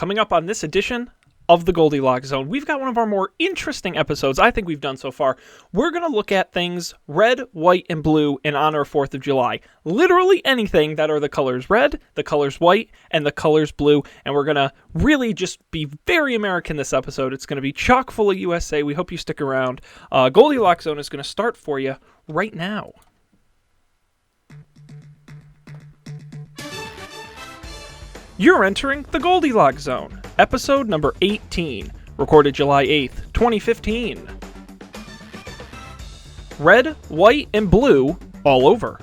Coming up on this edition of the Goldilocks Zone, we've got one of our more interesting episodes I think we've done so far. We're going to look at things red, white, and blue in honor of 4th of July. Literally anything that are the colors red, the colors white, and the colors blue. And we're going to really just be very American this episode. It's going to be chock full of USA. We hope you stick around. Goldilocks Zone is going to start for you right now. You're entering the Goldilocks Zone, episode number 18, recorded July 8th, 2015. Red, white, and blue all over.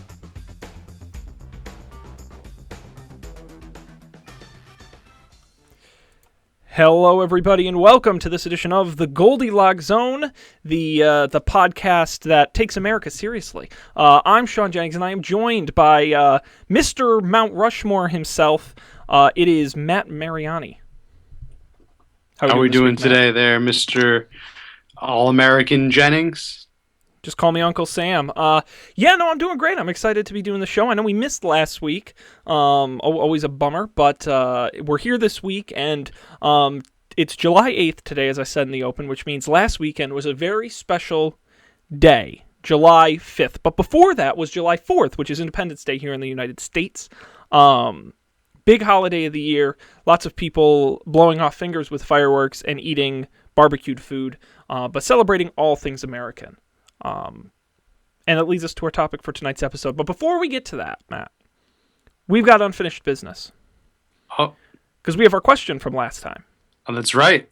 Hello, everybody, and welcome to this edition of the Goldilocks Zone, the podcast that takes America seriously. I'm Sean Jennings, and I am joined by Mr. Mount Rushmore himself. It is Matt Mariani. How are we doing today there, Mr. All-American Jennings? Just call me Uncle Sam. I'm doing great. I'm excited to be doing the show. I know we missed last week. Always a bummer, but we're here this week, and it's July 8th today, as I said in the open, which means last weekend was a very special day, July 5th. But before that was July 4th, which is Independence Day here in the United States. Big holiday of the year, lots of people blowing off fingers with fireworks and eating barbecued food, but celebrating all things American. And it leads us to our topic for tonight's episode. But before we get to that, Matt, we've got unfinished business. Oh. Because we have our question from last time. Oh, that's right.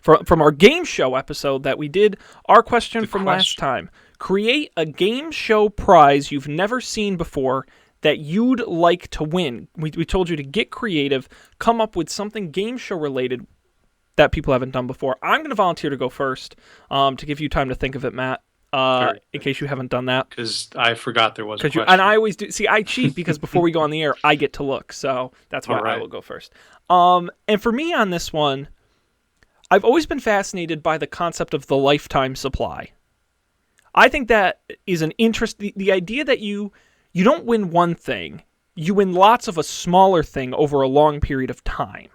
From our game show episode that we did, our question from last time. Create a game show prize you've never seen before that you'd like to win. We told you to get creative, come up with something game show related that people haven't done before. I'm going to volunteer to go first to give you time to think of it, Matt, in case you haven't done that. Because I forgot there was a question. And I always do. See, I cheat because before we go on the air, I get to look. So that's why I will go first. And for me on this one, I've always been fascinated by the concept of the lifetime supply. I think that is an interest. The idea that you don't win one thing, you win lots of a smaller thing over a long period of time.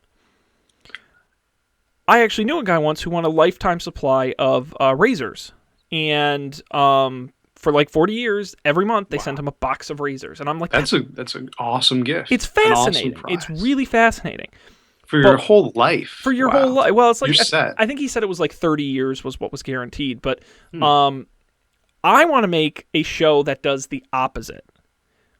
I actually knew a guy once who won a lifetime supply of razors. And for like 40 years, every month they sent him a box of razors. And I'm like, that's an awesome gift. It's fascinating. Awesome, it's really fascinating. For your whole life. For your whole life. Well, it's like, you're set. I think he said it was like 30 years was what was guaranteed. But I want to make a show that does the opposite.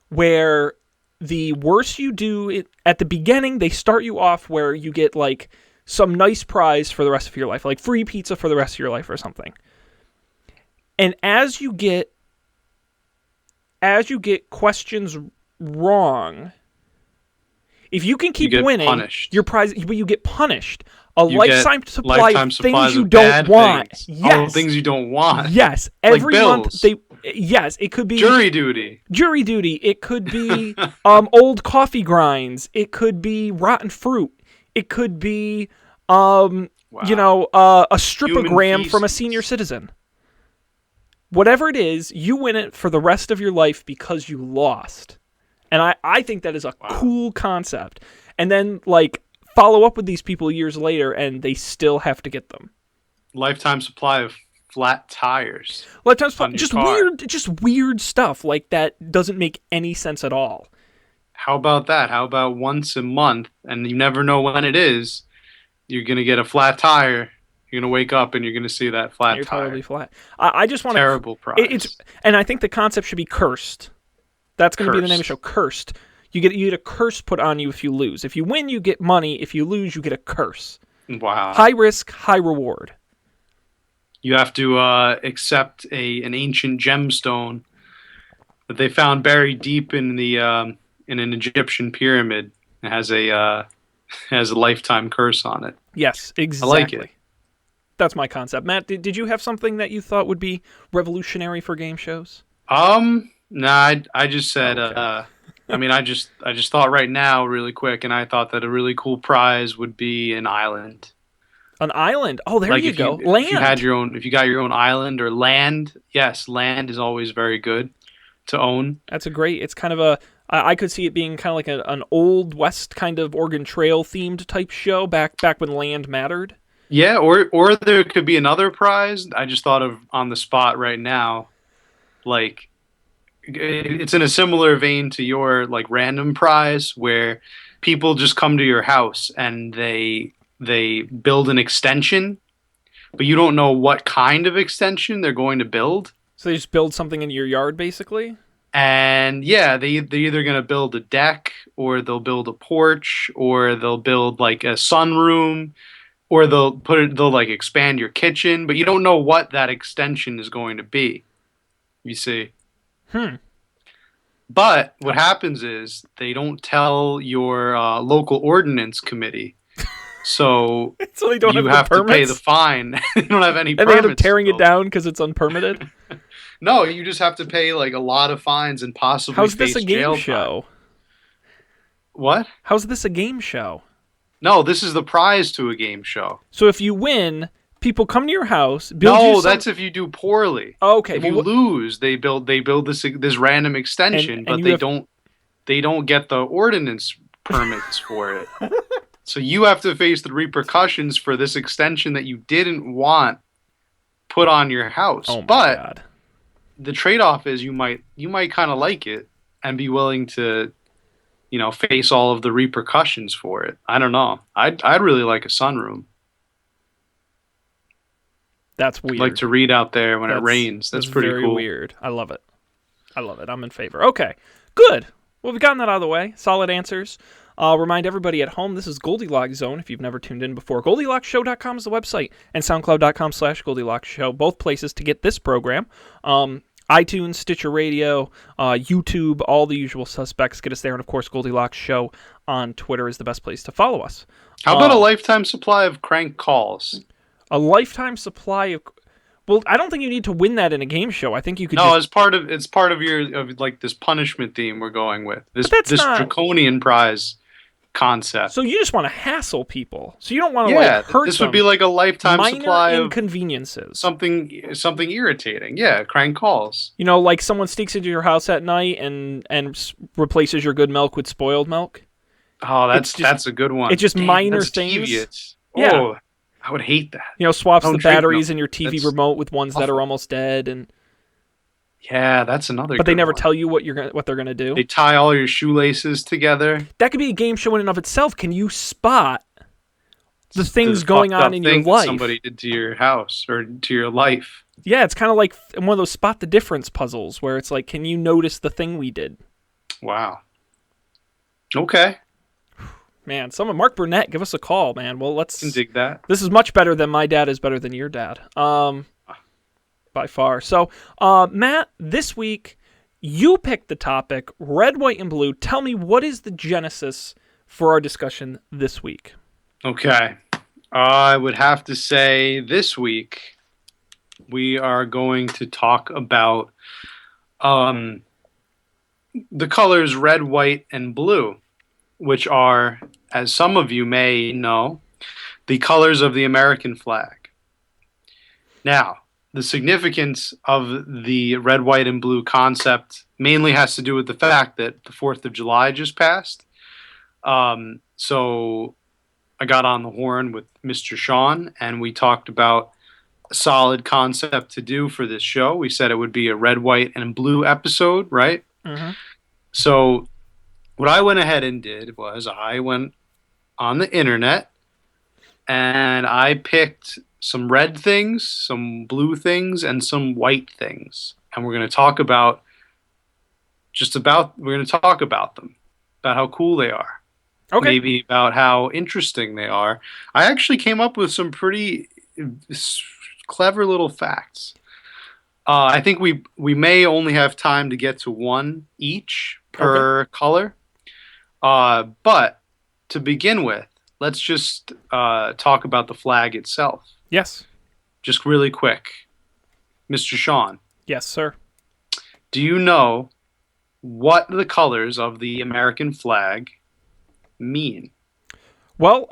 Where the worse you do it at the beginning, they start you off where you get like some nice prize for the rest of your life, like free pizza for the rest of your life or something. And as you get questions wrong, if you can keep winning, punished. Your prize, but you get punished. Lifetime supply of things you don't want. Yes. All the things you don't want. Yes. Every month it could be jury duty. It could be old coffee grinds. It could be rotten fruit. It could be a stripogram from a senior citizen. Whatever it is, you win it for the rest of your life because you lost. And I think that is a cool concept. And then follow up with these people years later, and they still have to get them. Lifetime supply of flat tires. Lifetime supply, just weird stuff like that doesn't make any sense at all. How about that? How about once a month, and you never know when it is, you're gonna get a flat tire. You're gonna wake up and you're gonna see that flat tire. You're totally flat. I just want terrible prize. And I think the concept should be cursed. That's gonna be the name of the show. Cursed. You get a curse put on you if you lose. If you win, you get money. If you lose, you get a curse. Wow. High risk, high reward. You have to accept an ancient gemstone that they found buried deep in an Egyptian pyramid. It has a lifetime curse on it. Yes, exactly. I like it. That's my concept. Matt, did you have something that you thought would be revolutionary for game shows? Nah, I just said. Okay. I just thought right now, really quick, and I thought that a really cool prize would be an island. An island? Oh, there you go. Land. If you got your own island or land, yes, land is always very good to own. That's it's kind of I could see it being kind of like an old West kind of Oregon Trail themed type show back when land mattered. Yeah, or there could be another prize. I just thought of on the spot right now. Like it's in a similar vein to your like random prize where people just come to your house and they build an extension, but you don't know what kind of extension they're going to build. So they just build something in your yard, basically? And yeah, they're either going to build a deck or they'll build a porch or they'll build like a sunroom or they'll like expand your kitchen, but you don't know what that extension is going to be. You see. But what happens is they don't tell your local ordinance committee. So, So they don't you have to pay permits? the fine. They don't have any And they permits. end up tearing it still. down because it's unpermitted? No, you just have to pay like a lot of fines and possibly How's this face a game jail show? time. What? How's this a game show? No, this is the prize to a game show. So if you win, people come to your house, build No, you some... that's if you do poorly. Oh, okay. If you lose, they build this random extension, And but they don't get the ordinance permits for it. So you have to face the repercussions for this extension that you didn't want put on your house. Oh my but God. the trade-off is you might kind of like it and be willing to, face all of the repercussions for it. I don't know. I'd really like a sunroom. That's weird. Like to read out there when it rains. That's pretty very cool. weird. I love it. I'm in favor. Okay, good. Well, we've gotten that out of the way. Solid answers. I'll remind everybody at home, this is Goldilocks Zone, if you've never tuned in before. GoldilocksShow.com is the website, and SoundCloud.com/GoldilocksShow, both places to get this program. iTunes, Stitcher Radio, YouTube, all the usual suspects get us there. And, of course, Goldilocks Show on Twitter is the best place to follow us. How about a lifetime supply of crank calls? A lifetime supply of... Well, I don't think you need to win that in a game show. I think you could it's part of this punishment theme we're going with. This draconian prize concept. So you just want to hassle people. So you don't want to hurt this them. would be like a lifetime Minor supply inconveniences. of something irritating. Yeah, crank calls. Like someone sneaks into your house at night and replaces your good milk with spoiled milk. Oh, that's a good one. It's just minor things. Devious. Yeah. Oh, I would hate that. Swaps Don't the drink batteries milk. in your TV That's remote with ones that are almost dead, and yeah, that's another. But they never one. tell you what they're gonna do. They tie all your shoelaces together. That could be a game show in and of itself. Can you spot the things going on in your life? Somebody did to your house or to your life. Yeah, it's kind of like one of those spot the difference puzzles where it's like, can you notice the thing we did? Wow. Okay. Man, Mark Burnett, give us a call, man. Well, let's can dig that. This is much better than my dad is better than your dad. By far. So, Matt, this week you picked the topic red, white, and blue. Tell me, what is the genesis for our discussion this week? Okay. I would have to say this week we are going to talk about the colors red, white, and blue, which are, as some of you may know, the colors of the American flag. Now, the significance of the red, white, and blue concept mainly has to do with the fact that the 4th of July just passed. So I got on the horn with Mr. Sean, and we talked about a solid concept to do for this show. We said it would be a red, white, and blue episode, right? Mm-hmm. So what I went ahead and did was I went on the internet and I picked some red things, some blue things, and some white things. And we're going to talk about them, about how cool they are. Okay. Maybe about how interesting they are. I actually came up with some pretty clever little facts. I think we may only have time to get to one each per color. But to begin with, let's just talk about the flag itself. Yes. Just really quick. Mr. Sean. Yes, sir. Do you know what the colors of the American flag mean? Well,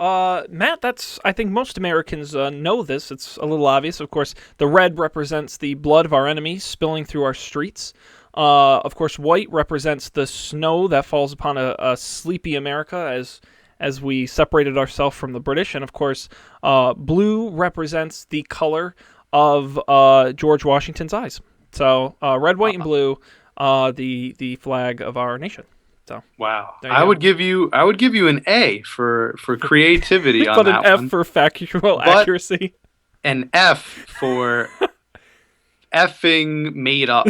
Matt, I think most Americans know this. It's a little obvious. Of course, the red represents the blood of our enemies spilling through our streets. Of course, white represents the snow that falls upon a sleepy America as we separated ourselves from the British. And of course, blue represents the color of George Washington's eyes. So red, white, and blue, the flag of our nation. So Wow. there you go. I would give you an A for creativity on But that an F one. for factual But accuracy. an F for effing made up.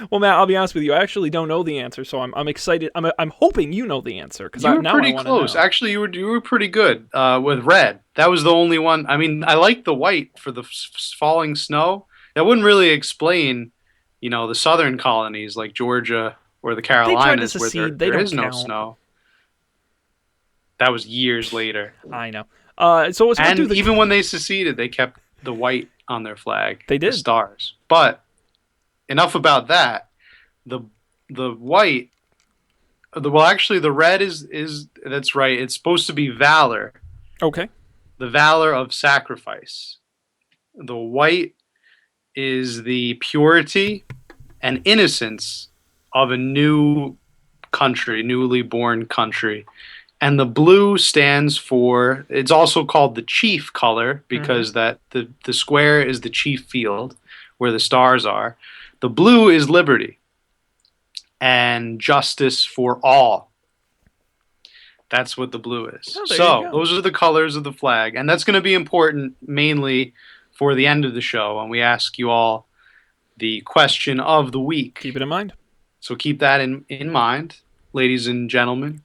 Well, Matt, I'll be honest with you. I actually don't know the answer, so I'm excited. I'm hoping you know the answer because You were now I pretty want to close. know. Actually, you were pretty good with red. That was the only one. I mean, I like the white for the falling snow. That wouldn't really explain, the southern colonies like Georgia or the They tried to Carolinas where secede. They there don't is no count. snow. That was years later. I know. So let's And do the. even when they seceded, they kept the white on their flag. They did. The stars. But enough about that. The white, well, actually, the red is that's right. It's supposed to be valor, Okay. the valor of sacrifice. The white is the purity and innocence of a new country, newly born country. And the blue stands for, it's also called the chief color because that the square is the chief field where the stars are. The blue is liberty and justice for all. That's what the blue is. Oh, there So you go. those are the colors of the flag. And that's going to be important mainly for the end of the show when we ask you all the question of the week. Keep it in mind. So keep that in mind, ladies and gentlemen,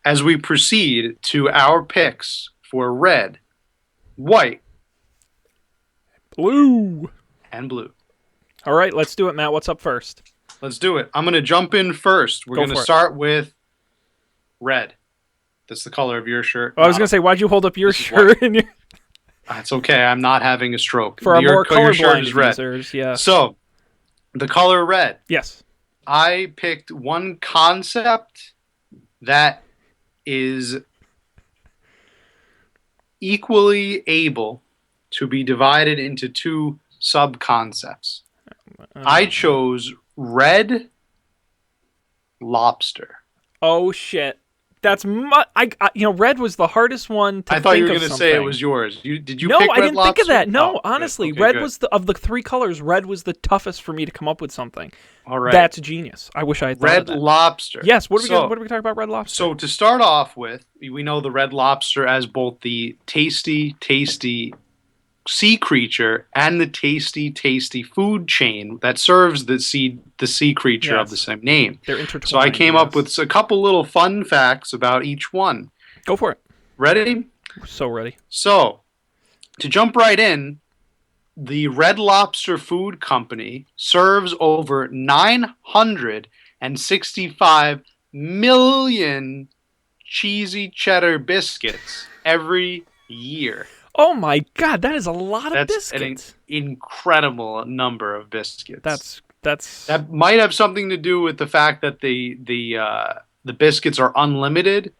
as we proceed to our picks for red, white, Blue. and blue. All right, let's do it, Matt. What's up first? Let's do it. I'm going to jump in first. We're Go going to for it. start with red. That's the color of your shirt. I was going to say, why'd you hold up your This is shirt? And your... It's okay. I'm not having a stroke. For our more your shirt colorblind is red. users, yeah. So, the color red. Yes. I picked one concept that is equally able to be divided into two sub-concepts. I chose red lobster. Oh, shit. That's red was the hardest one to I thought you were going to to say it was yours. Did you No, pick I red didn't lobster? think of that. No, Oh, honestly, good. Okay, red good. was of the three colors, red was the toughest for me to come up with something. All right. That's genius. I wish I had thought of red that. lobster. Yes, what are So- we talking about red lobster? So to start off with, we know the red lobster as both the tasty, tasty sea creature and the tasty, tasty food chain that serves the sea creature of Yes. the same name. They're intertwined. So I came up yes. with a couple little fun facts about each one. Go for it. Ready? We're so ready. So, to jump right in, the Red Lobster Food Company serves over 965 million cheesy cheddar biscuits every year. Oh my god, that is a lot of That's an biscuits. incredible number of biscuits. That's That might have something to do with the fact that the biscuits are unlimited,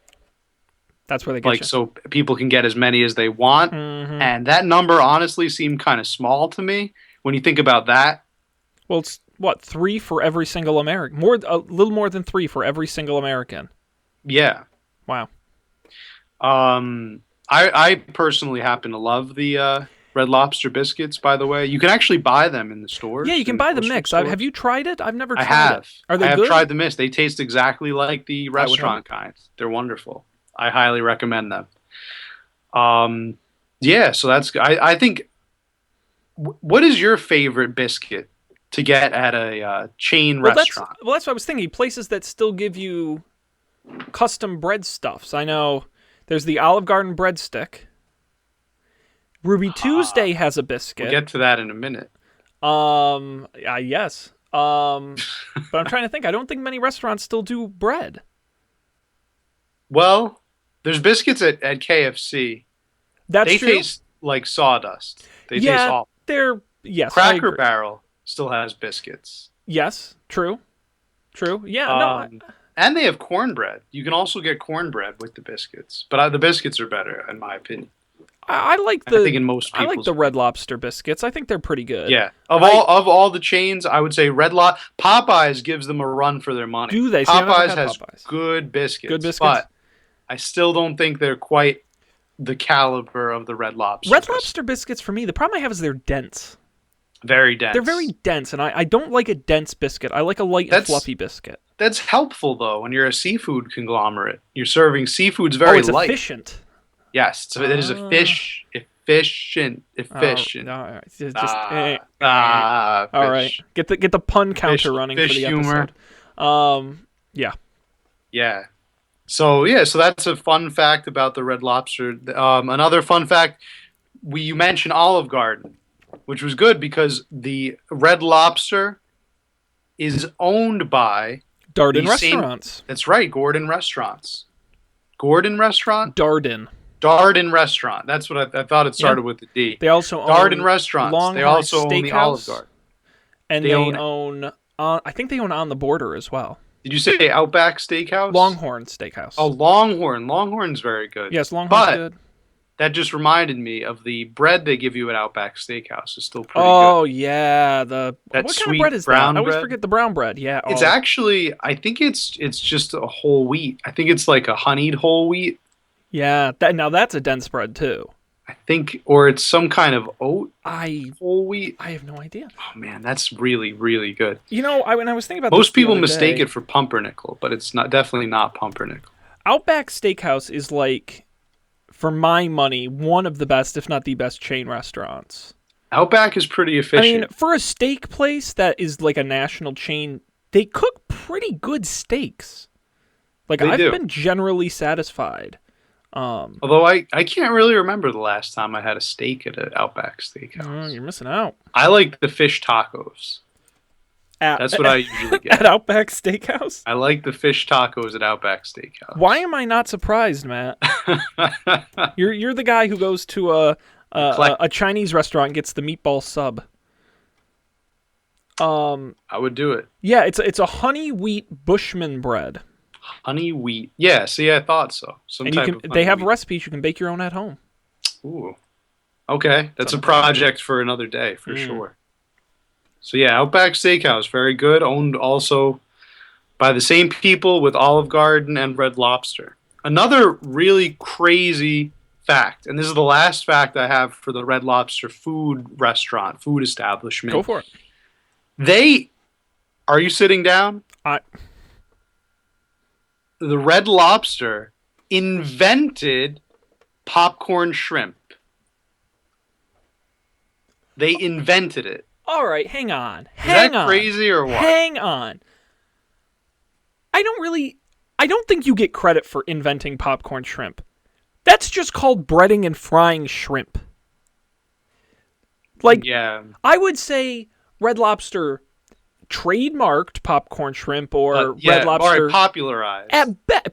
that's where they get you. so people can get as many as they want. Mhm. And that number honestly seemed kind of small to me when you think about that. Well, it's what, 3 for every single American? A little more than 3 for every single American. Yeah. Wow. I personally happen to love the Red Lobster biscuits, by the way. You can actually buy them in the stores. Yeah, you can in buy the grocery mix. stores. Have you tried it? I've never I tried have. it. Are they I have good? tried the mix. They taste exactly like the would hope. restaurant kinds. They're wonderful. I highly recommend them. Yeah, so that's. I think. What is your favorite biscuit to get at a chain restaurant? That's what I was thinking. Places that still give you custom bread stuffs. I know there's the Olive Garden breadstick. Ruby Tuesday has a biscuit. We'll get to that in a minute. Yes. But I'm trying to think. I don't think many restaurants still do bread. Well, there's biscuits at KFC. That's They true. taste like sawdust. They taste yeah, awful. yes. I Cracker agree. Barrel still has biscuits. Yes, true. Yeah, no. And they have cornbread. You can also get cornbread with the biscuits. But the biscuits are better, in my opinion. I like I think the in most I like people's the Red opinion. Lobster biscuits. I think they're pretty good. Yeah. I Of all the chains, I would say Popeyes gives them a run for their money. do they? See, I never Popeyes had has Popeyes. good Good biscuits, biscuits. but I still don't think they're quite the caliber of the Red Lobster Red biscuit. Lobster biscuits for me, the problem I have is they're dense. Very They're very dense. dense, and I don't like a dense biscuit. I like a light and That's fluffy biscuit. that's helpful though when you're a seafood conglomerate. You're serving seafood's Oh, very it's light. efficient. Yes, so it is Oh, efficient. no, it's just all right. Fish, Get the pun counter running for fish the humor. episode. Yeah. Yeah. So yeah, so that's a fun fact about the Red Lobster. Another fun fact, you mentioned Olive Garden, which was good because the Red Lobster is owned by Darden the same. restaurants. That's right, Gordon Restaurants. Gordon Restaurant, Darden. Darden Restaurant. That's what I thought it Yeah. started with the D. They also Darden own Restaurants. They Longhorn also own the Olive Steakhouse, Garden. and They they own. own. I think they own On the Border as well. Did you say Outback Steakhouse? Longhorn Steakhouse. Oh, Longhorn. Longhorn's very good. yes, Longhorn's But good. that just reminded me of the bread they give you at Outback Steakhouse. Is still pretty good. Oh yeah, That what kind of sweet bread is that? brown I always bread? forget the brown bread. Yeah. It's oh. actually, I think it's just a whole wheat. I think it's like a honeyed whole wheat. Yeah. Now that's a dense bread too. I think, or it's some kind of oat I whole wheat. have no idea. Oh man, that's really, really good. You know, when I was thinking about Most this the people other mistake day, it for pumpernickel, but it's not definitely not pumpernickel. Outback Steakhouse is like, for my money, one of the best, if not the best, chain restaurants. Outback is pretty I efficient. mean, for a steak place that is like a national chain, they cook pretty good steaks. Like, They I've do. been generally satisfied. Although I can't really remember the last time I had a steak at an Outback Steakhouse. You're missing out. I like the fish tacos. That's what I usually At get. Outback Steakhouse. I like the fish tacos at Outback Steakhouse. Why am I not surprised, Matt? You're the guy who goes to a Chinese restaurant and gets the meatball sub. I would do it. Yeah, it's a honey wheat Bushman bread, Honey wheat. Yeah, see, I thought so. Some and you type can. of They honey have wheat. recipes you can bake your own at home. Ooh. Okay, that's a project for another day for sure. So yeah, Outback Steakhouse, very good. Owned also by the same people with Olive Garden and Red Lobster. Another really crazy fact, and this is the last fact I have for the Red Lobster food establishment. Go for it. Are you sitting down? I The Red Lobster invented popcorn shrimp. They invented it. All right, hang on. Is that crazy or what? Hang on. I don't think you get credit for inventing popcorn shrimp. That's just called breading and frying shrimp. Like, Yeah. I would say Red Lobster trademarked popcorn shrimp or Red Lobster Or popularized.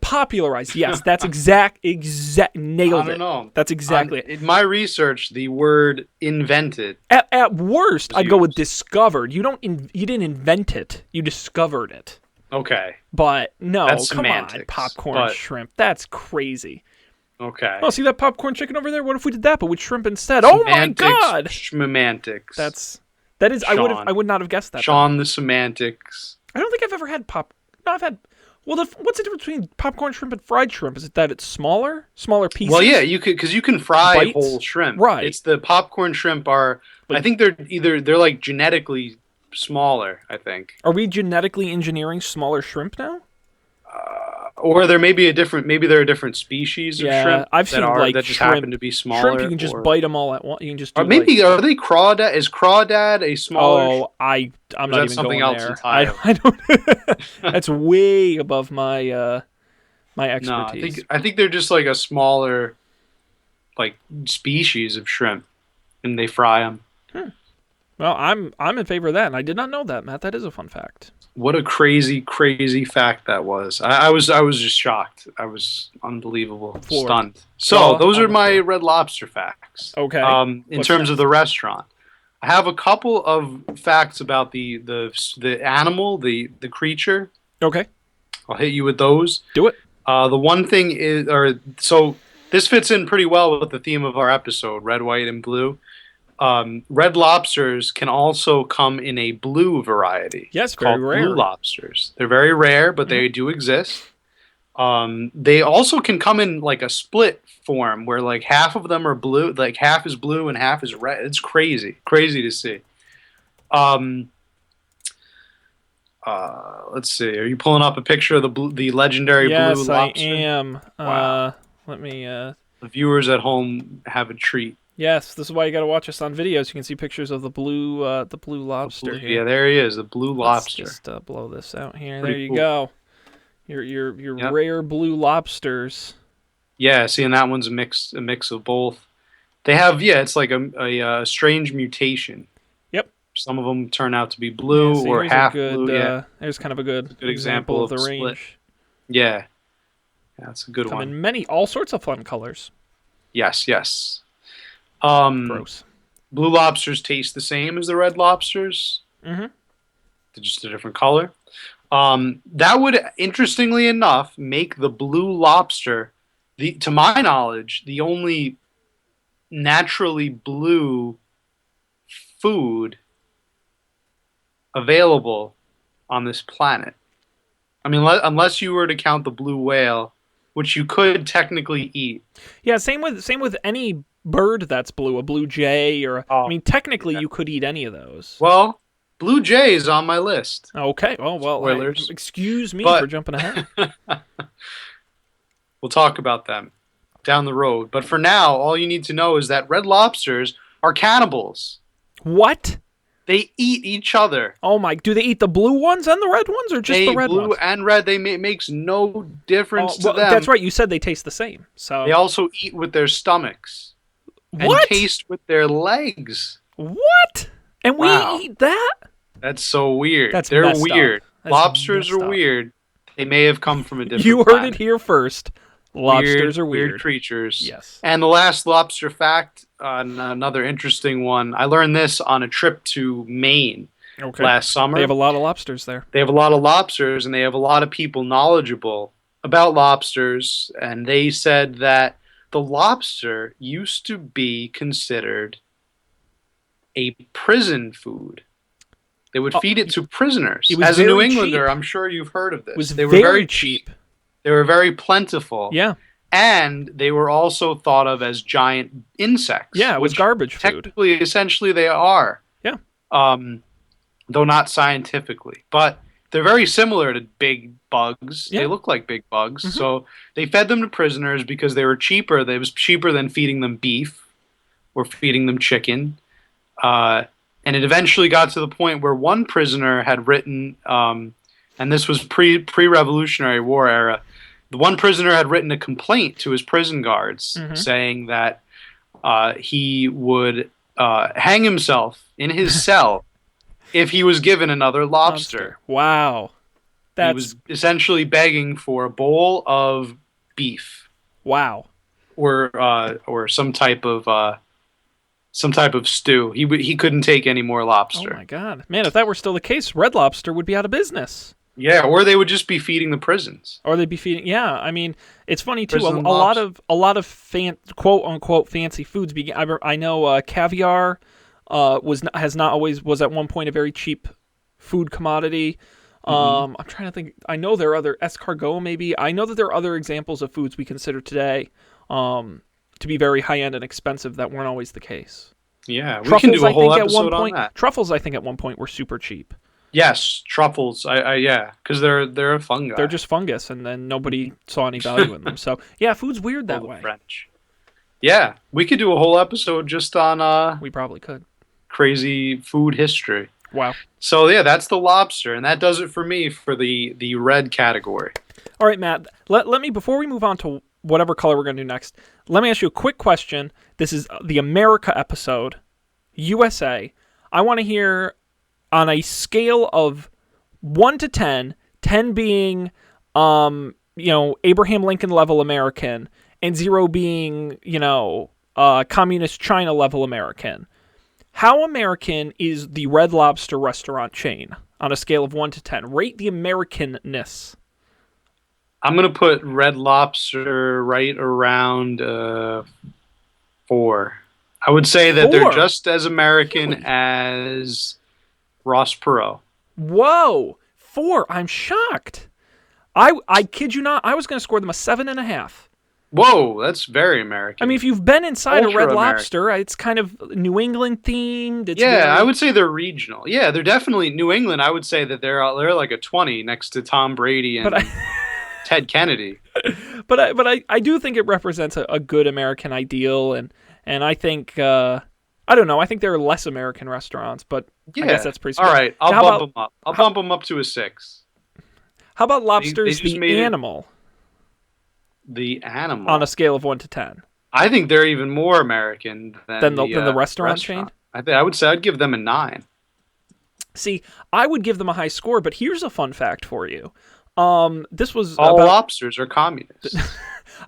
popularized. Yes, that's exact nailed I don't it. know. That's exactly it. In my research, the word invented. At worst, I'd go with used. discovered. You didn't invent it. You discovered it. Okay. But no, That's come on, semantics, popcorn but- shrimp. That's crazy. Okay. Oh, see that popcorn chicken over there? What if we did that, but with shrimp instead? Oh my god! Semantics. That is. Sean. I would not have guessed that. Sean the semantics. I don't think I've ever had No, I've had. Well, what's the difference between popcorn shrimp and fried shrimp? Is it that it's smaller pieces? Well, yeah, because you can fry Bites? whole shrimp. Right. It's the popcorn shrimp are. I think they're like genetically smaller. I think. Are we genetically engineering smaller shrimp now? Or there may be maybe there are different species of shrimp I've seen like that just shrimp, happen to be smaller. Shrimp, you can just bite them all at once. You can just do Or maybe are they crawdad? Is crawdad a smaller? Oh, I'm not even something going else there. entirely? I don't. That's way above my my No, expertise. I think they're just like a smaller, like species of shrimp, and they fry them. Well, I'm in favor of that, and I did not know that, Matt. That is a fun fact. What a crazy, crazy fact that was. I was just shocked. I was unbelievable, Floored. stunned. So Jaw those on are the my floor. Red Lobster facts. Okay. In What's terms next? of the restaurant, I have a couple of facts about the animal, the creature. Okay. I'll hit you with those. Do it. The one thing is, This fits in pretty well with the theme of our episode, red, white, and blue. Red lobsters can also come in a blue variety Yes, very called blue rare. lobsters. They're very rare, but they do exist. They also can come in like a split form where like half of them are blue, like half is blue and half is red. It's crazy to see. Let's see. Are you pulling up a picture of the legendary blue lobster? Yes, I am. Wow. Let me. The viewers at home have a treat. Yes, this is why you got to watch us on videos. You can see pictures of the blue lobster here. Yeah, there he is, the blue lobster. Let's just blow this out here. Pretty There you cool. go. Your rare blue lobsters. Yeah, see, and that one's a mix of both. They have, it's like a strange mutation. Yep. Some of them turn out to be blue Yeah, or half blue. There's kind of a good example of the of a range. split. Yeah, that's a good Come one. in all sorts of fun colors. Yes. Gross. Blue lobsters taste the same as the red lobsters. Mm-hmm. They're just a different color. That would, interestingly enough, make the blue lobster, to my knowledge, the only naturally blue food available on this planet. I mean, unless you were to count the blue whale, which you could technically eat. Yeah, same with any bird that's blue, a blue jay I mean, technically you could eat any of those. Well, blue jay is on my list. Okay. Oh, well, Spoilers. excuse me But- for jumping ahead. We'll talk about them down the road. But for now, all you need to know is that red lobsters are cannibals. What? They eat each other. Oh my! Do they eat the blue ones and the red ones, or just the red blue ones? and red. Makes no difference to them. That's right. You said they taste the same. So They also eat with their stomachs. what? And taste with their legs. What? And we Wow. eat that? That's so weird. They're messed weird. up. That's Lobsters messed are up. weird. They may have come from a different You heard planet. it here first. Lobsters are weird. creatures. Yes. And the last lobster fact, another interesting one. I learned this on a trip to Maine last summer. They have a lot of lobsters there. They have a lot of lobsters, and they have a lot of people knowledgeable about lobsters. And they said that the lobster used to be considered a prison food. They would feed it to prisoners. It was As a New very Englander, cheap. I'm sure you've heard of this. It was They were very cheap. They were very plentiful. Yeah. And they were also thought of as giant insects. Yeah, it was which garbage food. Technically, essentially, they are. Yeah. Though not scientifically. But they're very similar to big bugs. Yeah. They look like big bugs. Mm-hmm. So they fed them to prisoners because they were cheaper. It was cheaper than feeding them beef or feeding them chicken. And it eventually got to the point where one prisoner had written, and this was pre-Revolutionary War era, the one prisoner had written a complaint to his prison guards saying that he would hang himself in his cell if he was given another lobster. Wow. He was essentially begging for a bowl of beef. Wow. Or some type of stew. He couldn't take any more lobster. Oh my god, man! If that were still the case, Red Lobster would be out of business. Yeah, or they would just be feeding the prisons. Or they'd be feeding. Yeah, I mean, it's funny too. Prison A lot of quote unquote fancy foods. I know caviar was at one point a very cheap food commodity. I'm trying to think. I know there are other escargot maybe. I know that there are other examples of foods we consider today to be very high end and expensive that weren't always the case. Yeah, we can do a whole episode on that. Truffles, I think, at one point were super cheap. Yes, truffles. Yeah, because they're a fungi. They're just fungus, and then nobody saw any value in them. So yeah, food's weird that way. French. Yeah, we could do a whole episode just on We probably could. crazy food history. Wow. So yeah, that's the lobster, and that does it for me for the red category. All right, Matt. Let me, before we move on to whatever color we're going to do next, let me ask you a quick question. This is the America episode, USA. I want to hear on a scale of 1 to 10, 10 being, Abraham Lincoln level American, and 0 being, communist China level American. How American is the Red Lobster restaurant chain on a scale of 1 to 10? Rate the Americanness. I'm gonna put Red Lobster right around 4. I would say that they're 4? just as American Really? as Ross Perot. Whoa, 4. I'm shocked. I kid you not. I was going to score them a 7.5. Whoa, that's very I mean, American. if you've been inside a Red Ultra American. Lobster, it's kind of New England themed. It's Yeah, I very, would say they're regional. Yeah, they're definitely New England. I would say that they're like a 20 next to Tom Brady but I, and Ted Kennedy. I do think it represents a good American ideal, and I think I don't know. I think there are less American restaurants, but I guess Yeah. that's pretty. All right, I'll Now, bump how them up. I'll about bump them up to a 6. how about They lobsters just the made it animal the on a animal. scale of 1 to 10? I think they're even more American Than than the the restaurant chain? restaurant. I would say I'd give them a 9. See, I would give them a high score, but here's a fun fact for you. This was All lobsters are communists.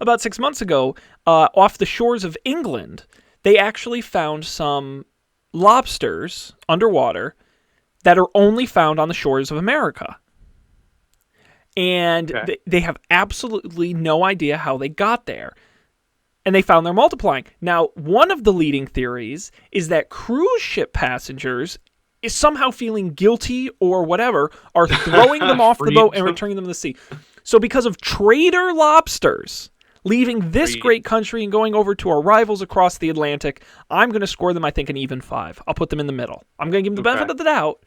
about 6 months ago, off the shores of England, they actually found some lobsters underwater that are only found on the shores of America. And Okay. they have absolutely no idea how they got there. And they found they're multiplying. Now, one of the leading theories is that cruise ship passengers is somehow feeling guilty or whatever, are throwing them off the Freed boat and them. returning them to the sea. So because of trader lobsters leaving this Freed. great country and going over to our rivals across the Atlantic, I'm going to score them, I think, an even 5. I'll put them in the middle. I'm going to give them the benefit of the doubt,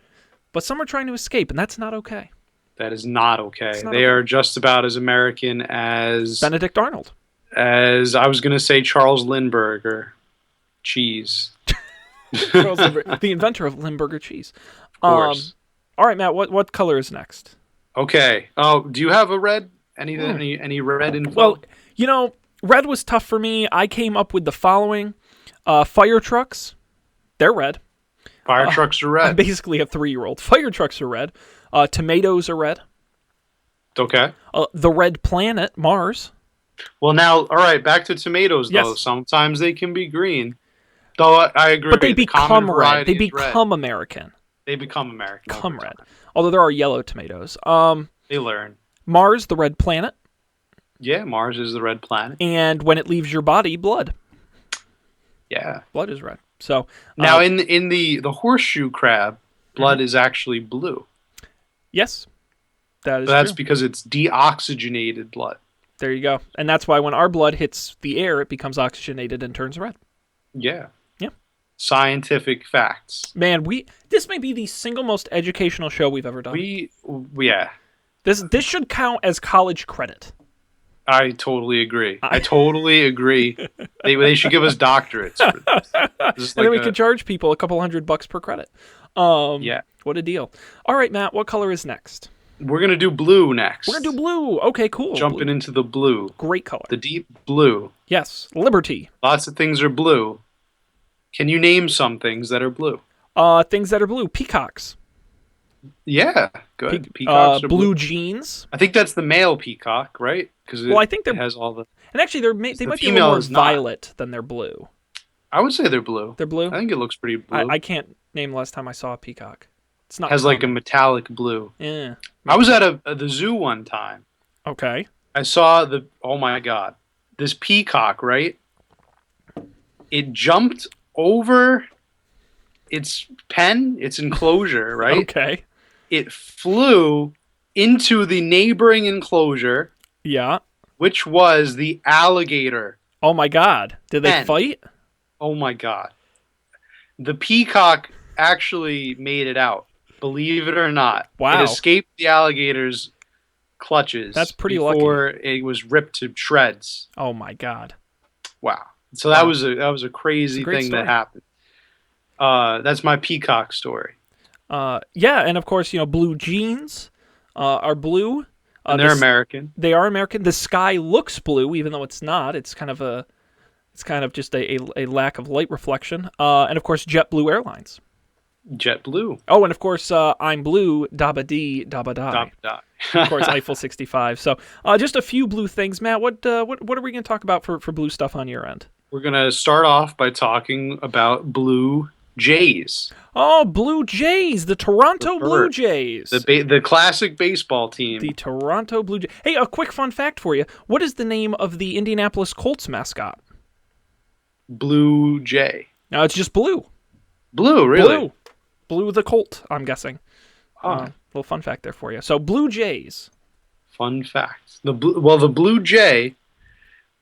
but some are trying to escape, and that's not okay. That is not okay. It's not They okay. are just about as American Benedict Arnold. as I was going to say Charles Lindbergh cheese. Charles Lindbergh, the inventor of Limburger cheese. Of course. All right, Matt, what color is next? Okay. Oh, do you have a red? Any red info? Well, you know, red was tough for me. I came up with the following. Fire trucks, they're red. Fire trucks are I'm red. basically a 3-year-old. Fire trucks are red. Tomatoes are red. Okay. The red planet, Mars. Well, now, all right, back to tomatoes, though. Yes. Sometimes they can be green. Though I agree. But they the common become red. variety They is red. become American. They become American. Become over red. time. Although there are yellow tomatoes. They learn. Mars, the red planet. Yeah, Mars is the red planet. And when it leaves your body, blood. Yeah. Blood is red. So Now, in the horseshoe crab, blood is actually blue. yes, that is But that's true. because it's deoxygenated blood. There you go. And that's why when our blood hits the air, it becomes oxygenated and turns red. Yeah. Yeah. Scientific facts. Man, this may be the single most educational show we've ever done. Yeah. This should count as college credit. I totally agree. I totally agree. They should give us doctorates for this. This is And then we like could charge people a couple $100 per credit. Yeah. What a deal. All right, Matt, what color is next? we're gonna do blue next. We're going to do blue. Okay, cool. Jumping Blue. into the blue. Great color. The deep blue. Yes. Liberty. Lots of things are blue. Can you name some things that are blue? Things that are blue. Peacocks. Yeah, good. Peacocks are blue jeans. I think that's the male peacock, right? Because Well, I think it has all the. And actually, they might be a female little more is not. violet than they're blue. I would say they're blue. They're blue? I think it looks pretty blue. I can't name the last time I saw a peacock. It's not has like a common. metallic blue. Yeah. I was at the zoo one time. Okay. I saw oh my god, this peacock, right? It jumped over its pen, its enclosure, right? Okay. It flew into the neighboring enclosure, Yeah. which was the alligator. Oh my God. Did they Pen. fight? Oh my god. The peacock actually made it out, believe it or not. Wow. It escaped the alligator's clutches. That's pretty lucky. before it was ripped to shreds. Oh my God. Wow. So that Wow. was a crazy great thing story. that happened. That's my peacock story. Yeah, and of course, blue jeans are blue. And they're American. They are American. The sky looks blue, even though it's not. It's kind of just a lack of light reflection. And of course, JetBlue Airlines. JetBlue. Oh, and of course, I'm blue. Dabba dee, dabba die. Of course, Eiffel 65. So, just a few blue things, Matt. What are we going to talk about for blue stuff on your end? We're going to start off by talking about blue Jays. Oh, Blue Jays, the Toronto Blue Bird. Jays. The classic baseball The team. Toronto Blue Jays. Hey, a quick fun fact for you. What is the name of the Indianapolis Colts mascot? Blue Jay. No, it's just Blue. Blue, really? Blue the Colt, I'm guessing. Oh, Little fun fact there for you. So, Blue Jays. fun fact. The Blue Jay.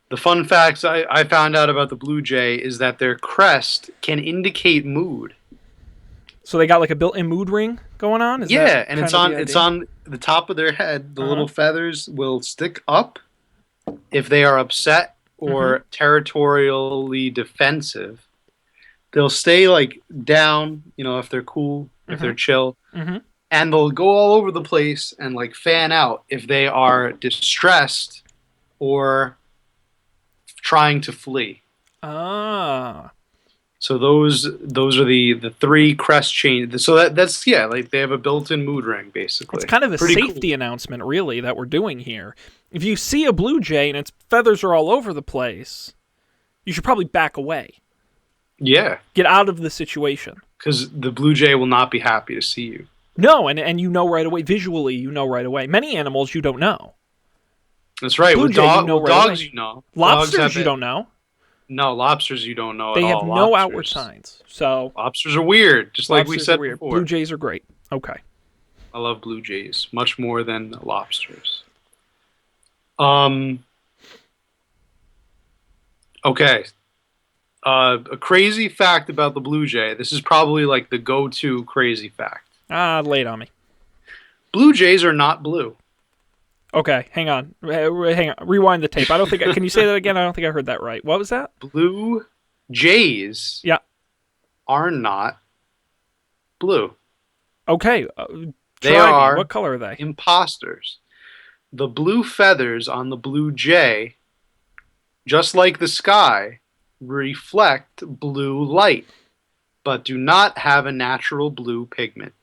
The fun facts I found out about the Blue Jay is that their crest can indicate mood. So they got like a built-in mood ring going on? Yeah, and it's on the top of their head. The little feathers will stick up if they are upset or territorially defensive. They'll stay like down, if they're cool, if they're chill. And they'll go all over the place and like fan out if they are distressed or trying to flee. Ah. So those are the three crest changes. So that's like they have a built-in mood ring basically. It's kind of a Pretty safety cool. announcement, really, that we're doing here. If you see a blue jay and its feathers are all over the place, you should probably back away. Yeah, Get out of the situation. because the blue jay will not be happy to see you. No, and you know right away. Visually, you know right away. Many animals you don't know. That's right. Blue With jay, you know right dogs, away. you know. Lobsters, you don't know. No, lobsters you don't know They at have all. no outward Lobsters. signs. So Lobsters are weird, just like we lobsters said are weird. before. Blue jays are great. Okay. I love blue jays much more than lobsters. Okay. A crazy fact about the blue jay. This is probably like the go-to crazy fact. Lay it on me. Blue jays are not blue. Okay, hang on. Hang on. Rewind the tape. I don't think. Can you say that again? I don't think I heard that right. What was that? Blue jays Yeah. are not blue. Okay. They Try me. are What color are they? imposters. The blue feathers on the blue jay, just like the sky, reflect blue light, but do not have a natural blue pigment.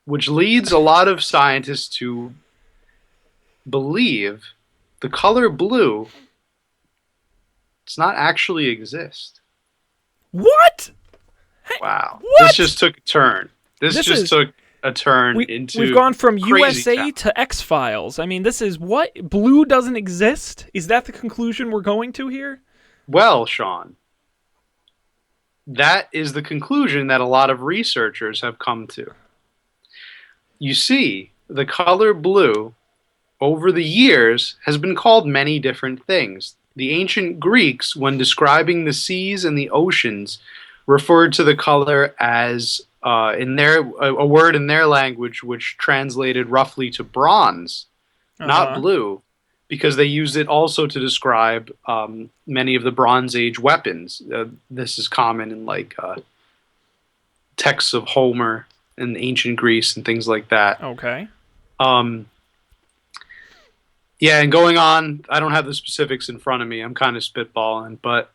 Which leads a lot of scientists to believe the color blue does not actually exist. What? Wow. What? This just took a turn. This just took a turn into We've gone from crazy USA town. to X-Files. I mean, this is what? Blue doesn't exist? Is that the conclusion we're going to here? Well, Sean, that is the conclusion that a lot of researchers have come to. You see, the color blue, over the years, has been called many different things. The ancient Greeks, when describing the seas and the oceans, referred to the color as a word in their language which translated roughly to bronze, not blue, because they used it also to describe many of the Bronze Age weapons. This is common in like texts of Homer in ancient Greece and things like that. Okay. Yeah, and going on, I don't have the specifics in front of me. I'm kind of spitballing, but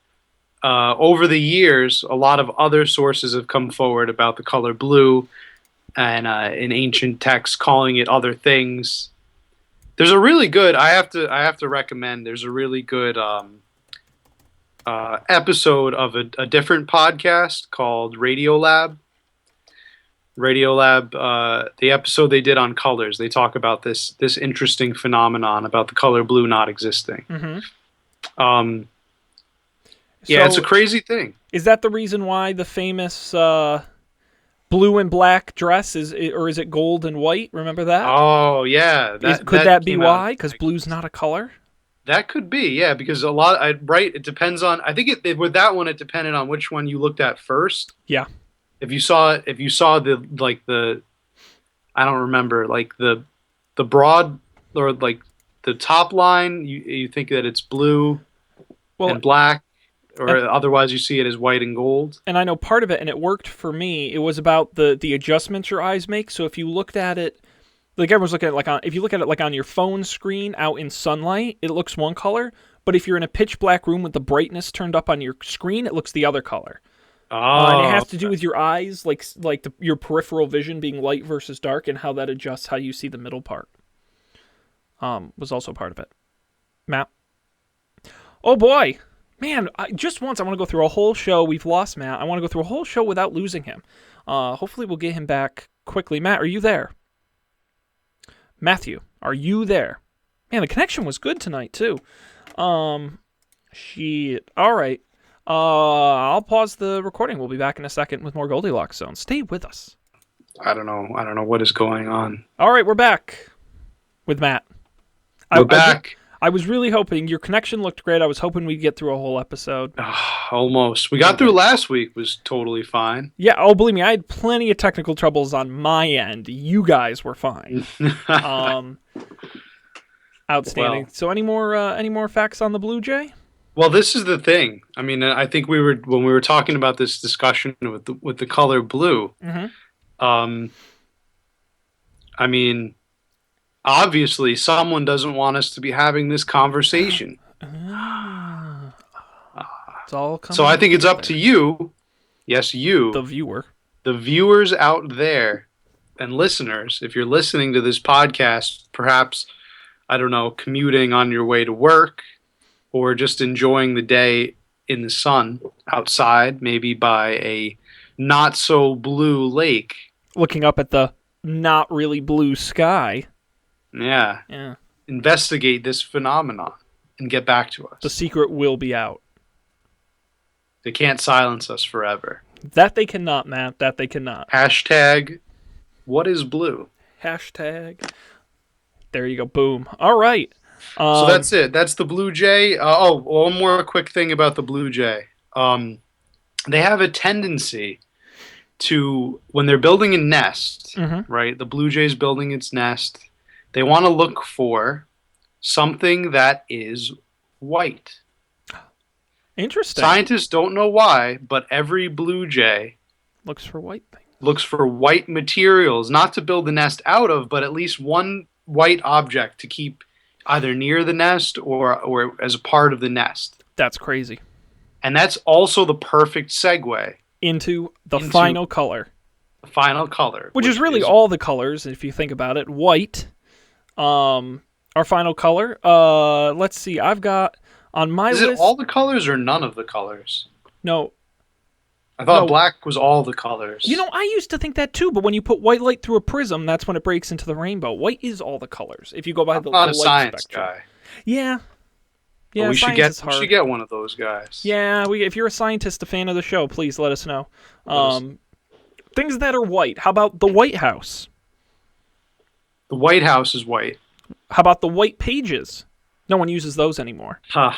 over the years, a lot of other sources have come forward about the color blue, and in ancient texts calling it other things. There's a really good. I have to recommend. There's a really good episode of a different podcast called Radiolab. The episode they did on colors, they talk about this interesting phenomenon about the color blue not existing. Yeah, it's a crazy thing. Is that the reason why the famous blue and black dress is it gold and white? Remember that? Oh yeah, Could that be came why? out. Because blue's not a color. That could be, yeah, because right. It depends on. I think with that one, it depended on which one you looked at first. Yeah. If you saw the, I don't remember, like the broad or like the top line, you think that it's blue and black, or otherwise you see it as white and gold. And I know part of it, and it worked for me. It was about the adjustments your eyes make. So if you looked at it, like everyone's looking at if you look at it like on your phone screen out in sunlight, it looks one color. But if you're in a pitch black room with the brightness turned up on your screen, it looks the other color. And it has to do with your eyes, your peripheral vision being light versus dark, and how that adjusts how you see the middle part. Was also part of it. Matt? Oh boy, Man, just once I want to go through a whole show. We've lost Matt. I want to go through a whole show without losing him. Hopefully we'll get him back quickly. Matt, are you there? Matthew, are you there? Man, the connection was good tonight, too. Shit. All right. I'll pause the recording. We'll be back in a second with more Goldilocks Zone. Stay with us. I don't know what is going on. All right, we're back with Matt. We're back. I was really hoping your connection looked great. I was hoping we'd get through a whole episode. Almost. We got through last week. Was totally fine. Yeah. Oh, believe me, I had plenty of technical troubles on my end. You guys were fine. Outstanding. Well, So, any more facts on the Blue Jay? well, this is the thing. I mean, I think when we were talking about this discussion with the color blue. Mm-hmm. I mean, obviously, someone doesn't want us to be having this conversation. It's all coming So I think it's up together. to you. Yes, you. The viewer. The viewers out there and listeners, if you're listening to this podcast, perhaps, I don't know, commuting on your way to work or just enjoying the day in the sun outside, maybe by a not so blue lake. Looking up at the not really blue sky. Yeah. Yeah. Investigate this phenomenon and get back to us. The secret will be out. They can't silence us forever. That they cannot, Matt. That they cannot. Hashtag, what is blue? Hashtag. There you go. Boom. All right. So that's it. That's the Blue Jay. One more quick thing about the Blue Jay. They have a tendency to, when they're building a nest, right? The Blue Jay's building its nest. They want to look for something that is white. Interesting. Scientists don't know why, but every Blue Jay Looks for white things. looks for white materials, not to build the nest out of, but at least one white object to keep either near the nest or as a part of the nest. That's crazy. And that's also the perfect segue Into the final color. the final color. Which is really all the colors, if you think about it. White. Our final color. Let's see. I've got on my Is list. it all the colors or none of the colors? No. I thought No. black was all the colors. You know, I used to think that too, but when you put white light through a prism, that's when it breaks into the rainbow. White is all the colors, if you go by I'm the not a light science spectrum. guy. Yeah. Yeah, But we science should is hard. get one of those guys. Yeah, if you're a scientist, a fan of the show, please let us know. Let us- Things that are white. How about the White House? The White House is white. How about the white pages? No one uses those anymore. Huh.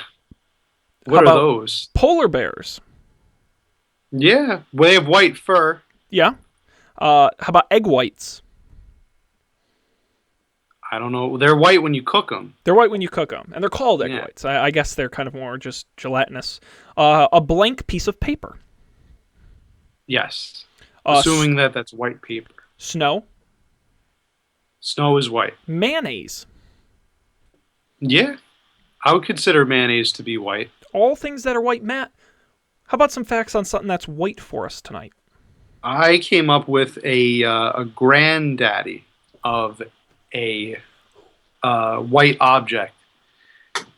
What are about- those? Polar bears. Yeah, they have white fur. Yeah. How about egg whites? I don't know. They're white when you cook them. They're white when you cook them, and they're called egg Yeah. whites. I guess they're kind of more just gelatinous. A blank piece of paper. Yes. Uh, Assuming that's white paper. Snow. Snow is white. Mayonnaise. Yeah. I would consider mayonnaise to be white. All things that are white. Matt, how about some facts on something that's white for us tonight? I came up with a granddaddy of a white object.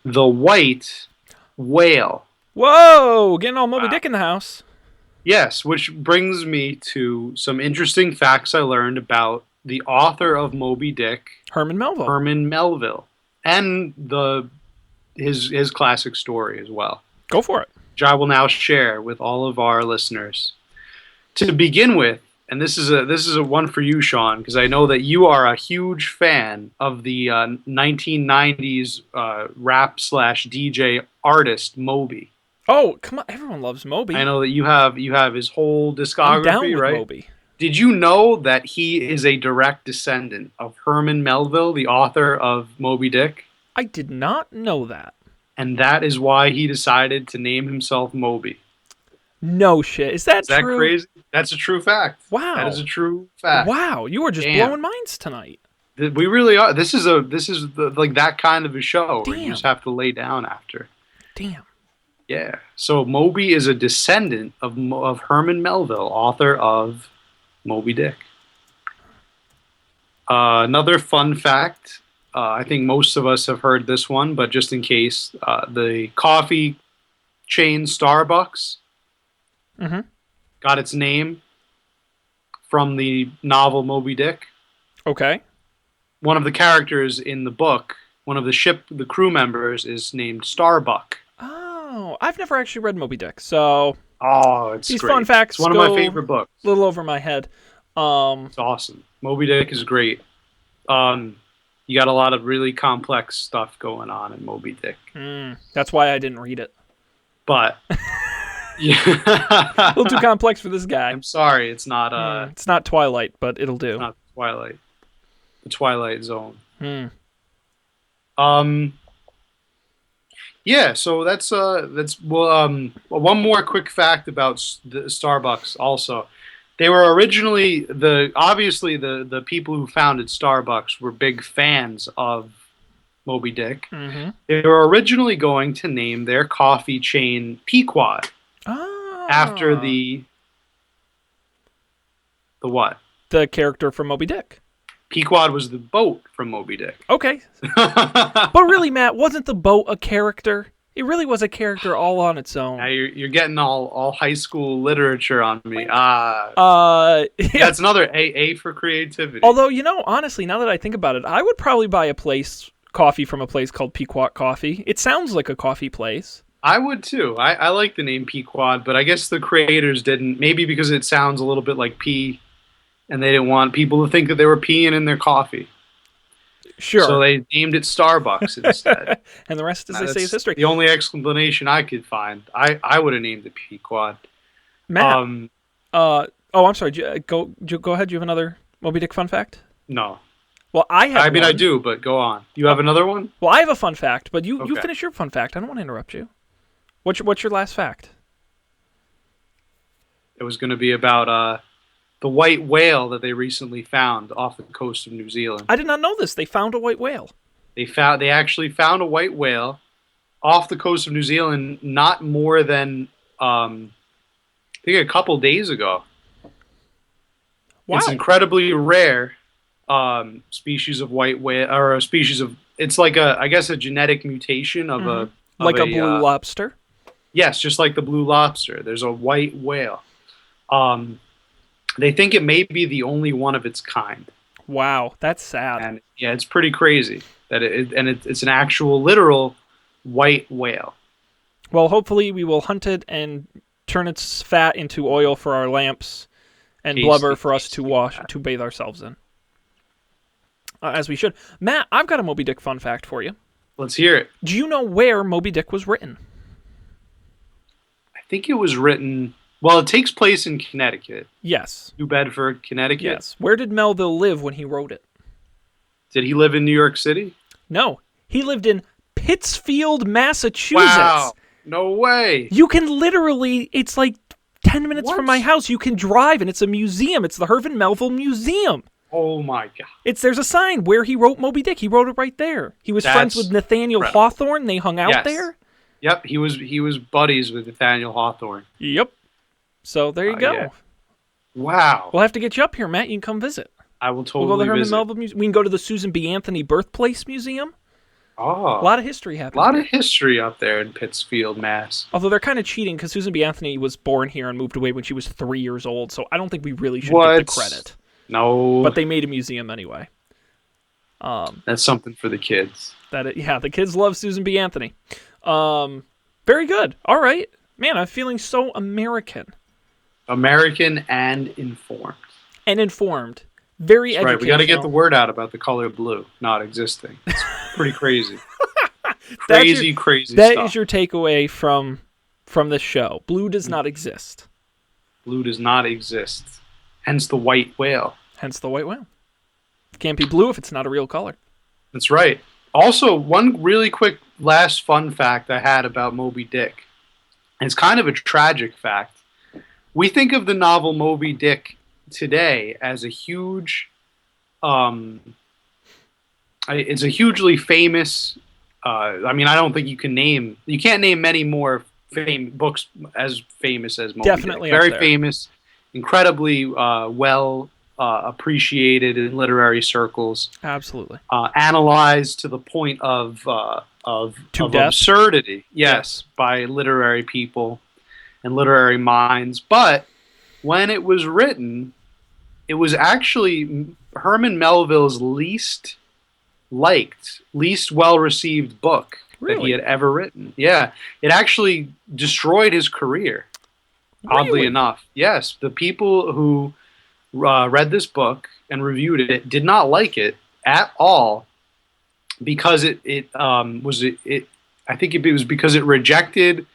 The white whale. Whoa! Getting all Moby-Dick in the house. Yes, which brings me to some interesting facts I learned about the author of Moby-Dick, Herman Melville. Herman Melville, and his classic story as well, Go for it. which I will now share with all of our listeners. To begin with, and this is a one for you, Sean, because I know that you are a huge fan of the 1990s rap / DJ artist Moby. Oh, come on. Everyone loves Moby. I know that you have his whole I'm discography, down with right? Moby. Did you know that he is a direct descendant of Herman Melville, the author of Moby-Dick? I did not know that. And that is why he decided to name himself Moby. No shit. Is that Is that true? crazy? That's a true fact. Wow. That is a true fact. Wow, you are just Damn. blowing minds tonight. We really are. This is like that kind of a show where you Damn. just have to lay down after. Damn. Yeah. So Moby is a descendant of Herman Melville, author of Moby-Dick. Another fun fact, I think most of us have heard this one, but just in case, the coffee chain Starbucks Mm-hmm. got its name from the novel Moby Dick. Okay. One of the characters in the book, one of the crew members, is named Starbuck. Oh, I've never actually read Moby-Dick, so Oh, it's these fun great. facts It's one of my go favorite books. a little over my head. It's awesome. Moby Dick is great. You got a lot of really complex stuff going on in Moby Dick. That's why I didn't read it. But yeah. A little too complex for this guy. I'm sorry, it's not It's not Twilight, but it'll do. not Twilight. The Twilight Zone. Hmm. Yeah, so that's one more quick fact about the Starbucks also. They were originally the people who founded Starbucks were big fans of Moby Dick. Mm-hmm. They were originally going to name their coffee chain Pequod after the what? The character from Moby Dick. Pequod was the boat from Moby Dick. Okay. But really, Matt, wasn't the boat a character? It really was a character all on its own. Now you're getting all high school literature on me. Yeah. That's another A for creativity. Although, honestly, now that I think about it, I would probably buy coffee from a place called Pequot Coffee. It sounds like a coffee place. I would too. I like the name Pequod, but I guess the creators didn't. Maybe because it sounds a little bit like pee, and they didn't want people to think that they were peeing in their coffee. Sure. So they named it Starbucks instead. And the rest, as they say, is history. The only explanation I could find. I would have named it Pequod. Matt. I'm sorry. Go ahead. Do you have another Moby Dick fun fact? No. Well, I have. I do, but go on. You have another one? Well, I have a fun fact, but you Okay. finish your fun fact. I don't want to interrupt you. What's your last fact? It was going to be about the white whale that they recently found off the coast of New Zealand. I did not know this. They found a white whale. They actually found a white whale off the coast of New Zealand not more than I think a couple days ago. Wow. It's incredibly rare species of white whale, or a species of, it's like I guess a genetic mutation of a a blue lobster. Yes, just like the blue lobster. There's a white whale. They think it may be the only one of its kind. Wow, that's sad. And yeah, it's pretty crazy that it's an actual literal white whale. Well, hopefully we will hunt it and turn its fat into oil for our lamps and blubber for us to bathe ourselves in. As we should. Matt, I've got a Moby Dick fun fact for you. Let's hear it. Do you know where Moby Dick was written? I think it was written. Well, it takes place in Connecticut. Yes. New Bedford, Connecticut. Yes. Where did Melville live when he wrote it? Did he live in New York City? No. He lived in Pittsfield, Massachusetts. Wow. No way. You can literally, it's like 10 minutes from my house. You can drive, and it's a museum. It's the Herman Melville Museum. Oh, my God. There's a sign where he wrote Moby Dick. He wrote it right there. He was friends with Nathaniel Hawthorne. They hung out there. Yep, he was buddies with Nathaniel Hawthorne. Yep. So there you go. Yeah. Wow. We'll have to get you up here, Matt. You can come visit. I will totally We'll go to the Herman visit. Melville Museum. We can go to the Susan B. Anthony Birthplace Museum. Oh. A lot of history happening. A lot of history up there in Pittsfield, Mass. Although they're kind of cheating because Susan B. Anthony was born here and moved away when she was 3 years old, so I don't think we really should get the credit. No. But they made a museum anyway. That's something for the kids. The kids love Susan B. Anthony. Very good. All right. Man, I'm feeling so American. American and informed. And informed. Very educational. Right, we got to get the word out about the color blue not existing. It's pretty crazy. Crazy stuff. That is your takeaway from this show. Blue does not exist. Blue does not exist. Hence the white whale. Hence the white whale. It can't be blue if it's not a real color. That's right. Also, one really quick last fun fact I had about Moby Dick. It's kind of a tragic fact. We think of the novel Moby Dick today as a huge, it's a hugely famous. I don't think you can't name many more books as famous as Moby Definitely Dick. Very up there. famous, incredibly well appreciated in literary circles, Absolutely. analyzed to the point To of death. absurdity. Yeah. Yes, by literary people and literary minds. But when it was written, it was actually Herman Melville's least well received book that he Really? had ever written. Yeah, it actually destroyed his career. Oddly Really? enough, yes, the people who read this book and reviewed it did not like it at all because it I think it was because it rejected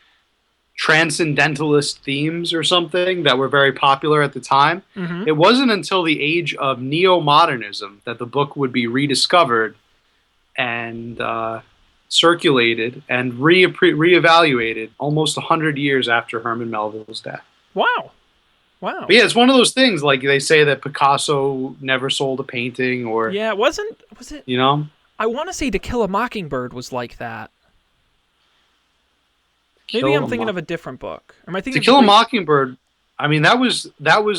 transcendentalist themes or something that were very popular at the time. Mm-hmm. It wasn't until the age of neo-modernism that the book would be rediscovered and circulated and reevaluated almost 100 years after Herman Melville's death. Wow. Wow. But yeah, it's one of those things like they say that Picasso never sold a painting or, Yeah, was it? you know, I want to say To Kill a Mockingbird was like that. Maybe Kill I'm a thinking Mo- of a different book. Am I To thinking of Kill a Great- Mockingbird. I mean, that was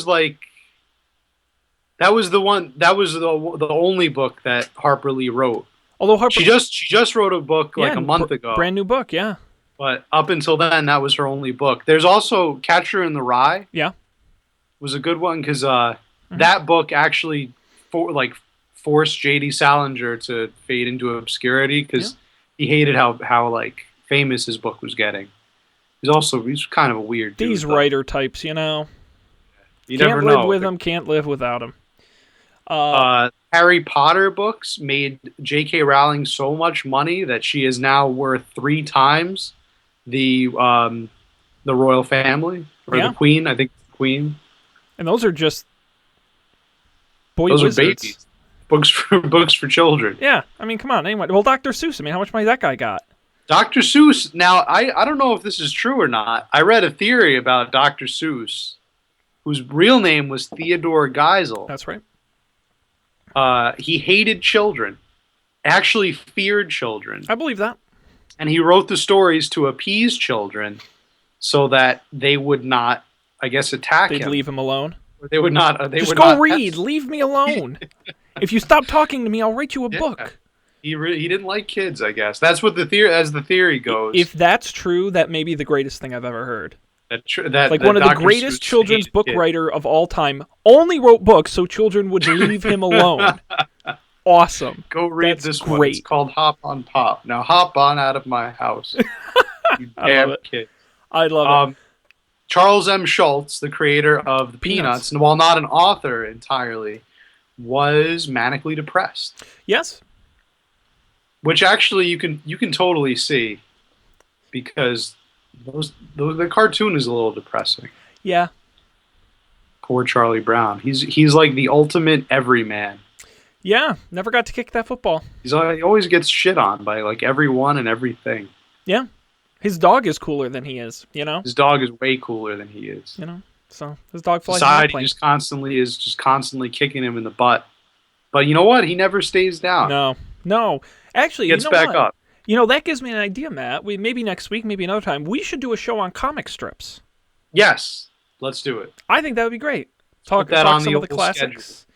like that was the one that was the only book that Harper Lee wrote. Although Harper, She just wrote a book like a month ago. brand new book, yeah. But up until then, that was her only book. There's also Catcher in the Rye. Yeah. Was a good one because that book actually forced J.D. Salinger to fade into obscurity because he hated how like famous his book was getting. He's kind of a weird dude. These writer types, you know. You Can't never live know. with them, can't live without them. Harry Potter books made J.K. Rowling so much money that she is now worth 3 times the royal family or the queen. I think the queen. And those are just those wizards. Are babies. Books for children. Yeah, I mean, come on. Anyway, well, Dr. Seuss. I mean, how much money that guy got? Dr. Seuss. Now, I don't know if this is true or not. I read a theory about Dr. Seuss, whose real name was Theodore Geisel. That's right. He hated children, actually feared children. I believe that. And he wrote the stories to appease children so that they would not, I guess, attack him. They'd leave him alone. Or they would not. They Just would go not read. Leave me alone. If you stop talking to me, I'll write you a book. He didn't like kids, I guess. That's what the theory goes. If that's true, that may be the greatest thing I've ever heard. That one of the Dr. greatest Seuss children's book kid. writer of all time only wrote books so children would leave him alone. Awesome. Go read That's this one. great. It's called Hop on Pop. Now hop on out of my house. You I damn love it. kid. I love it. Charles M. Schultz, the creator of the Peanuts, and while not an author entirely, was manically depressed. Yes. Which actually you can totally see because the cartoon is a little depressing. Yeah. Poor Charlie Brown. He's like the ultimate everyman. Yeah. Never got to kick that football. He always gets shit on by like everyone and everything. Yeah. His dog is cooler than he is, you know? His dog is way cooler than he is. You know? So his dog flies Society is just constantly kicking him in the butt. But you know what? He never stays down. No. Actually, He gets you know back what? up. You know, that gives me an idea, Matt. Maybe next week, maybe another time, we should do a show on comic strips. Yes. Let's do it. I think that would be great. Put that on some the of the old classics.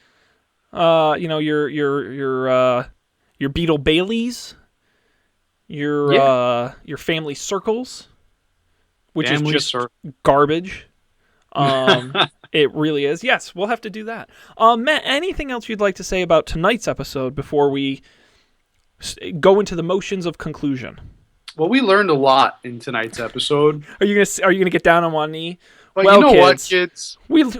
You know, your Beetle Baileys, your Family Circles, which is just garbage. It really is. Yes, we'll have to do that. Matt, anything else you'd like to say about tonight's episode before we go into the motions of conclusion? Well, we learned a lot in tonight's episode. Are you gonna get down on one knee? But well, you know kids, what, kids?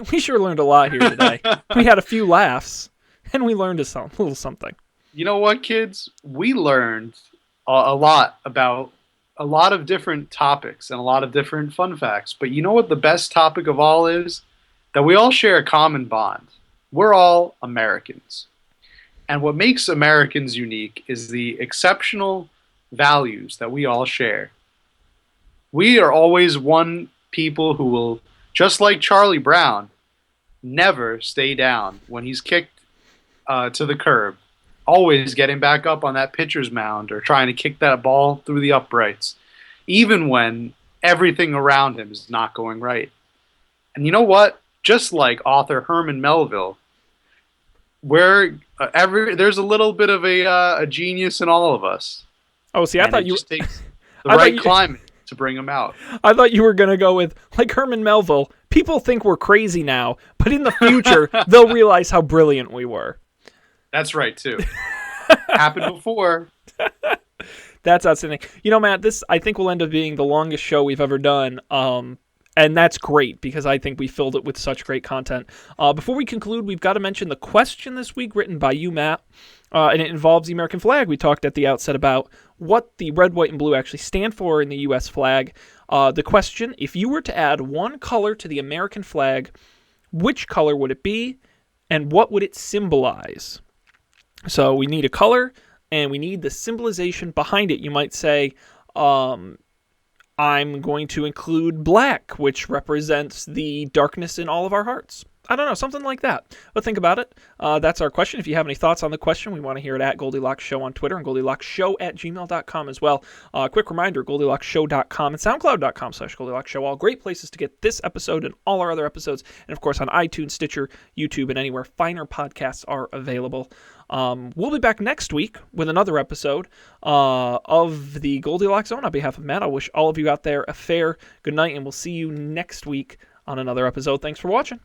We sure learned a lot here today. We had a few laughs, and we learned a little something. You know what, kids? We learned a lot about a lot of different topics and a lot of different fun facts. But you know what the best topic of all is? That we all share a common bond. We're all Americans. And what makes Americans unique is the exceptional values that we all share. We are always one people who will, just like Charlie Brown, never stay down when he's kicked to the curb. Always getting back up on that pitcher's mound or trying to kick that ball through the uprights, even when everything around him is not going right. And you know what? Just like author Herman Melville, there's a little bit of a genius in all of us, Oh, see, and it just takes the I thought right you, climate to bring them out. I thought you were gonna go with like Herman Melville. People think we're crazy now, but in the future they'll realize how brilliant we were. That's right too. Happened before. That's outstanding. You know, Matt, this I think will end up being the longest show we've ever done. And that's great because I think we filled it with such great content. Before we conclude, we've got to mention the question this week written by you, Matt, and it involves the American flag. We talked at the outset about what the red, white, and blue actually stand for in the U.S. flag. The question, if you were to add one color to the American flag, which color would it be, and what would it symbolize? So we need a color, and we need the symbolization behind it. You might say, I'm going to include black, which represents the darkness in all of our hearts. I don't know, something like that. But think about it. That's our question. If you have any thoughts on the question, we want to hear it at Goldilocks Show on Twitter and GoldilocksShow@gmail.com as well. Quick reminder, GoldilocksShow.com and SoundCloud.com/Goldilocks Show. All great places to get this episode and all our other episodes. And of course on iTunes, Stitcher, YouTube, and anywhere finer podcasts are available. We'll be back next week with another episode of the Goldilocks Zone. On behalf of Matt, I wish all of you out there a fair good night, and we'll see you next week on another episode. Thanks for watching.